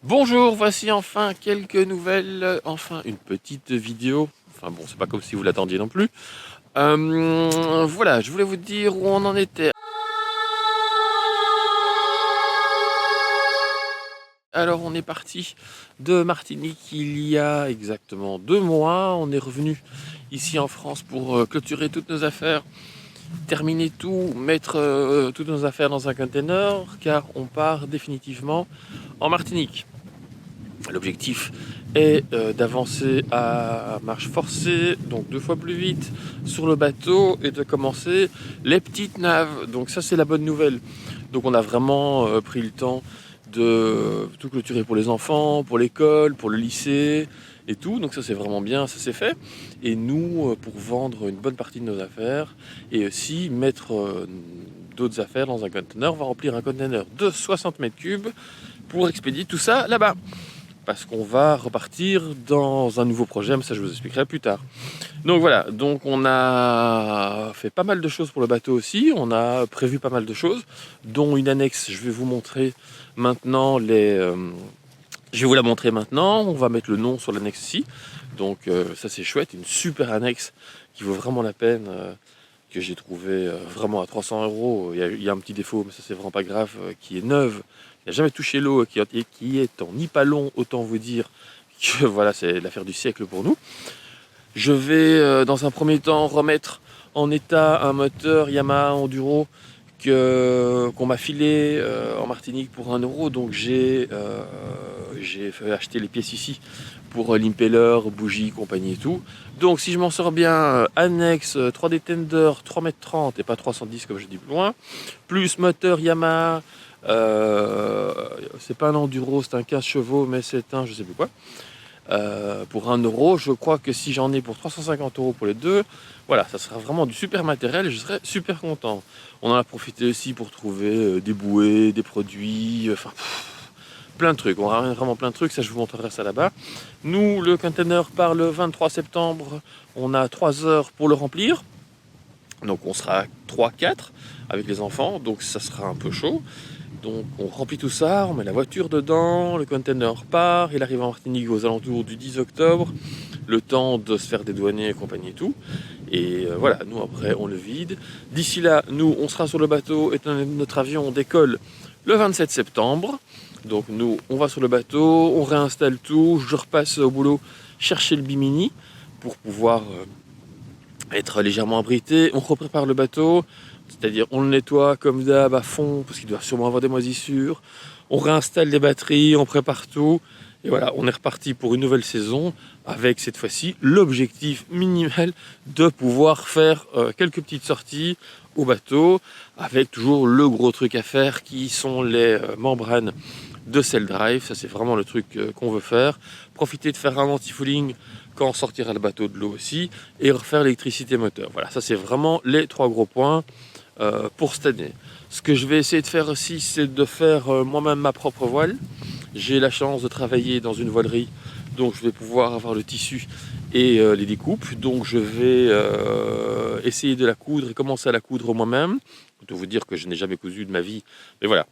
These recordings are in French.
Bonjour, voici enfin quelques nouvelles, enfin une petite vidéo. Enfin bon, c'est pas comme si vous l'attendiez non plus. Voilà, je voulais vous dire où on en était. Alors on est parti de Martinique il y a exactement 2 mois. On est revenu ici en France pour clôturer toutes nos affaires, terminer tout, mettre toutes nos affaires dans un container, car on part définitivement en Martinique. L'objectif est d'avancer à marche forcée, donc 2 fois plus vite sur le bateau et de commencer les petites naves. Donc ça c'est la bonne nouvelle. Donc on a vraiment pris le temps de tout clôturer pour les enfants, pour l'école, pour le lycée et tout. Donc ça c'est vraiment bien, ça c'est fait. Et nous, pour vendre une bonne partie de nos affaires et aussi mettre d'autres affaires dans un conteneur, on va remplir un conteneur de 60 mètres cubes pour expédier tout ça là-bas parce qu'on va repartir dans un nouveau projet, mais ça je vous expliquerai plus tard. Donc voilà, donc on a fait pas mal de choses pour le bateau aussi, on a prévu pas mal de choses, dont une annexe, je vais vous montrer maintenant je vais vous la montrer maintenant, on va mettre le nom sur l'annexe ici, donc ça c'est chouette, une super annexe qui vaut vraiment la peine, que j'ai trouvé vraiment à 300 euros. Il y a un petit défaut, mais ça c'est vraiment pas grave, qui est neuve, qui n'a jamais touché l'eau, qui est en nipalon, autant vous dire que voilà, c'est l'affaire du siècle pour nous. Je vais dans un premier temps remettre en état un moteur Yamaha Enduro qu'on m'a filé en Martinique pour 1 euro. Donc j'ai fait acheter les pièces ici pour l'impeller, bougie, compagnie et tout. Donc si je m'en sors bien, annexe 3D Tender 3,30 m et pas 310 comme je dis plus loin, plus moteur Yamaha, c'est pas un enduro, c'est un 15 chevaux, mais c'est un je sais plus quoi. Pour 1 euro, je crois que si j'en ai pour 350 euros pour les deux, voilà, ça sera vraiment du super matériel et je serai super content. On en a profité aussi pour trouver des bouées, des produits, enfin plein de trucs. On ramène vraiment plein de trucs, ça je vous montrerai ça là-bas. Nous, le container part le 23 septembre, on a 3 heures pour le remplir. Donc on sera 3-4 avec les enfants, donc ça sera un peu chaud. Donc on remplit tout ça, on met la voiture dedans, le container part, il arrive en Martinique aux alentours du 10 octobre, le temps de se faire dédouaner et compagnie et tout. Et voilà, nous après on le vide. D'ici là, nous on sera sur le bateau et notre avion décolle le 27 septembre. Donc nous on va sur le bateau, on réinstalle tout, je repasse au boulot chercher le bimini pour pouvoir être légèrement abrité. On reprépare le bateau, c'est-à-dire on le nettoie comme d'hab à fond parce qu'il doit sûrement avoir des moisissures. On réinstalle les batteries, on prépare tout. Et voilà, on est reparti pour une nouvelle saison avec cette fois-ci l'objectif minimal de pouvoir faire quelques petites sorties au bateau avec toujours le gros truc à faire qui sont les membranes de Cell Drive. Ça c'est vraiment le truc qu'on veut faire. Profiter de faire un anti-fouling quand on sortira le bateau de l'eau aussi et refaire l'électricité moteur. Voilà, ça c'est vraiment les 3 gros points pour cette année. Ce que je vais essayer de faire aussi, c'est de faire moi-même ma propre voile. J'ai la chance de travailler dans une voilerie, donc je vais pouvoir avoir le tissu et les découpes. Donc je vais essayer de la coudre et commencer à la coudre moi-même. Je dois vous dire que je n'ai jamais cousu de ma vie, mais voilà.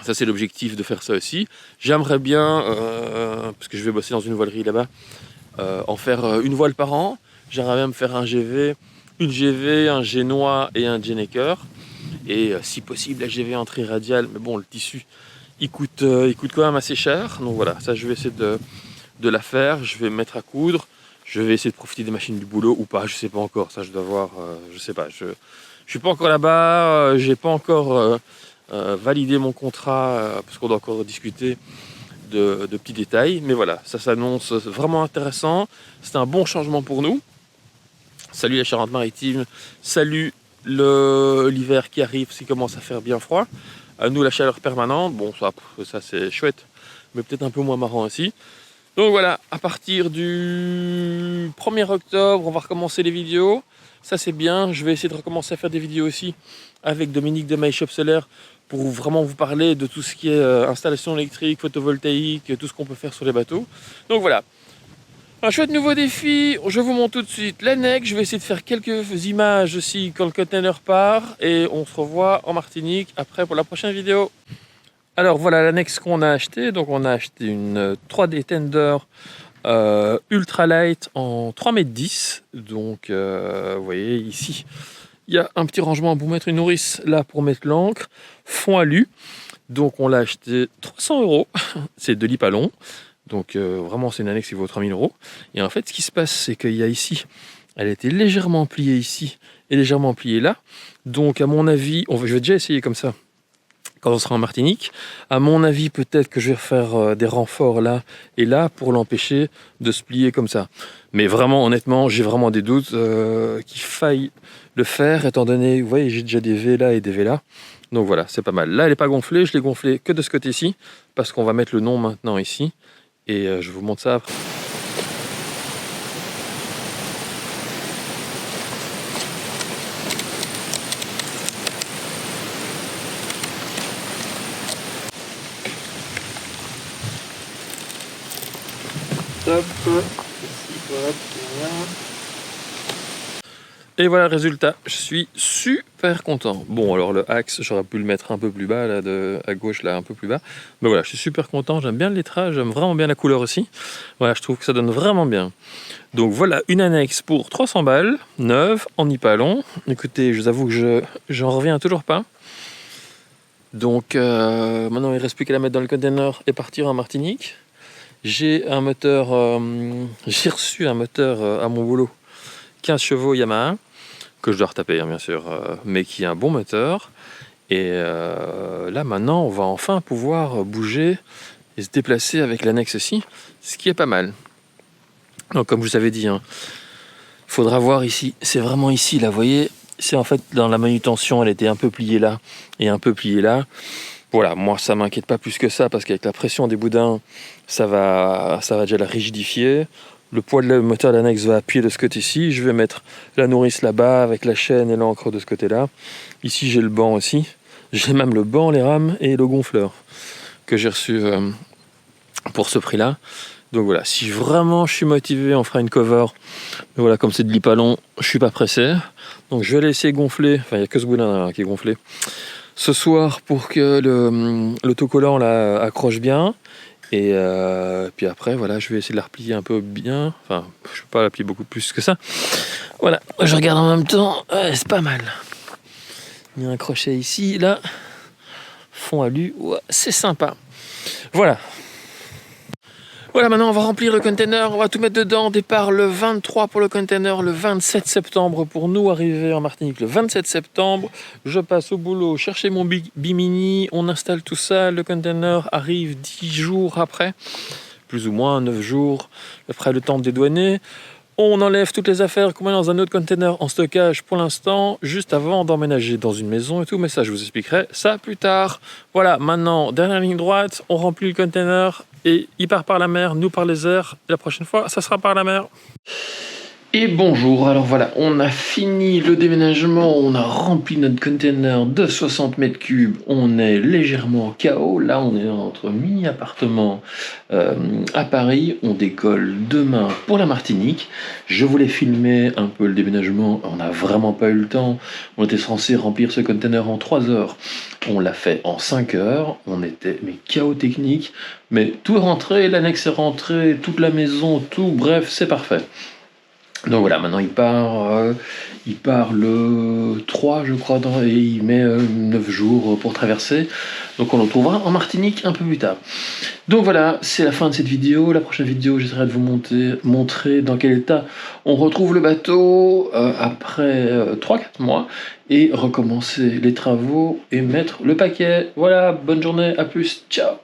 Ça c'est l'objectif de faire ça aussi. J'aimerais bien, parce que je vais bosser dans une voilerie là-bas, en faire une voile par an. J'aimerais bien me faire un GV, une GV, un génois et un Jenneker. Et si possible la GV en triradial, mais bon le tissu il coûte quand même assez cher. Donc voilà, ça je vais essayer de la faire, je vais me mettre à coudre, je vais essayer de profiter des machines du boulot ou pas, je sais pas encore, ça je dois voir, je sais pas, je suis pas encore là-bas, j'ai pas encore validé mon contrat parce qu'on doit encore discuter de petits détails, mais voilà, ça s'annonce vraiment intéressant, c'est un bon changement pour nous. Salut la Charente-Maritime, salut l'hiver qui arrive, s'il commence à faire bien froid. À nous la chaleur permanente, bon ça c'est chouette, mais peut-être un peu moins marrant aussi. Donc voilà, à partir du 1er octobre, on va recommencer les vidéos. Ça c'est bien, je vais essayer de recommencer à faire des vidéos aussi avec Dominique de My Shop Seller pour vraiment vous parler de tout ce qui est installation électrique, photovoltaïque, tout ce qu'on peut faire sur les bateaux. Donc voilà, un chouette nouveau défi, je vous montre tout de suite l'annexe, je vais essayer de faire quelques images aussi quand le container part et on se revoit en Martinique après pour la prochaine vidéo. Alors voilà l'annexe qu'on a acheté. Donc on a acheté une 3D Tender ultralight en 3,10 m. Donc vous voyez ici, il y a un petit rangement pour mettre une nourrice, là pour mettre l'encre, fond alu. Donc on l'a acheté 300 €. C'est de l'Hypalon. Donc vraiment c'est une annexe qui vaut 3000 €. Et en fait ce qui se passe, c'est qu'il y a ici, elle a été légèrement pliée ici et légèrement pliée là. Donc à mon avis, je vais déjà essayer comme ça quand on sera en Martinique. À mon avis, peut-être que je vais refaire des renforts là et là pour l'empêcher de se plier comme ça. Mais vraiment, honnêtement, j'ai vraiment des doutes qu'il faille le faire, étant donné, vous voyez, j'ai déjà des V là et des V là. Donc voilà, c'est pas mal. Là, elle n'est pas gonflée, je l'ai gonflée que de ce côté-ci, parce qu'on va mettre le nom maintenant ici. Et je vous montre ça après. Hop, et voilà le résultat, je suis super content. Bon, alors le axe, j'aurais pu le mettre un peu plus bas, là, à gauche, là, un peu plus bas. Mais voilà, je suis super content, j'aime bien le lettrage, j'aime vraiment bien la couleur aussi. Voilà, je trouve que ça donne vraiment bien. Donc voilà, une annexe pour 300 balles, neuve, en Hypalon. Écoutez, je vous avoue que j'en reviens toujours pas. Donc maintenant, il ne reste plus qu'à la mettre dans le container et partir en Martinique. J'ai un moteur, j'ai reçu un moteur à mon boulot, 15 chevaux Yamaha, que je dois retaper bien sûr, mais qui est un bon moteur. Et là maintenant, on va enfin pouvoir bouger et se déplacer avec l'annexe aussi, ce qui est pas mal. Donc comme je vous avais dit, il faudra voir ici, c'est vraiment ici là, vous voyez, c'est en fait dans la manutention, elle était un peu pliée là et un peu pliée là. Voilà, moi ça m'inquiète pas plus que ça, parce qu'avec la pression des boudins, ça va déjà la rigidifier. Le poids de le moteur d'annexe va appuyer de ce côté-ci. Je vais mettre la nourrice là-bas avec la chaîne et l'encre de ce côté-là. Ici j'ai le banc aussi. J'ai même le banc, les rames et le gonfleur que j'ai reçu pour ce prix-là. Donc voilà, si vraiment je suis motivé, on fera une cover. Mais voilà, comme c'est de l'Hypalon, je suis pas pressé. Donc je vais laisser gonfler. Enfin, il n'y a que ce boudin là qui est gonflé ce soir pour que l'autocollant là accroche bien. Et puis après, voilà, je vais essayer de la replier un peu bien. Enfin, je ne vais pas la plier beaucoup plus que ça. Voilà, je regarde en même temps. Ouais, c'est pas mal. Il y a un crochet ici, là. Fond alu, ouais, c'est sympa. Voilà. Voilà, maintenant on va remplir le container, on va tout mettre dedans. Départ le 23 pour le container, le 27 septembre pour nous, arriver en Martinique le 27 septembre. Je passe au boulot, chercher mon bimini, on installe tout ça. Le container arrive 10 jours après, plus ou moins 9 jours, après le temps de dédouaner. On enlève toutes les affaires qu'on met dans un autre container en stockage pour l'instant, juste avant d'emménager dans une maison et tout, mais ça je vous expliquerai ça plus tard. Voilà, maintenant, dernière ligne droite, on remplit le container et il part par la mer, nous par les airs. Et la prochaine fois, ça sera par la mer. Et bonjour, alors voilà, on a fini le déménagement, on a rempli notre container de 60 mètres cubes, on est légèrement KO, là on est entre mini-appartement à Paris, on décolle demain pour la Martinique. Je voulais filmer un peu le déménagement, on n'a vraiment pas eu le temps, on était censé remplir ce container en 3 heures, on l'a fait en 5 heures, on était mais KO technique, mais tout est rentré, l'annexe est rentrée, toute la maison, tout, bref, c'est parfait. Donc voilà, maintenant il part le 3 je crois, et il met 9 jours pour traverser. Donc on le retrouvera en Martinique un peu plus tard. Donc voilà, c'est la fin de cette vidéo. La prochaine vidéo, j'essaierai de vous montrer dans quel état on retrouve le bateau après 3-4 mois. Et recommencer les travaux et mettre le paquet. Voilà, bonne journée, à plus, ciao.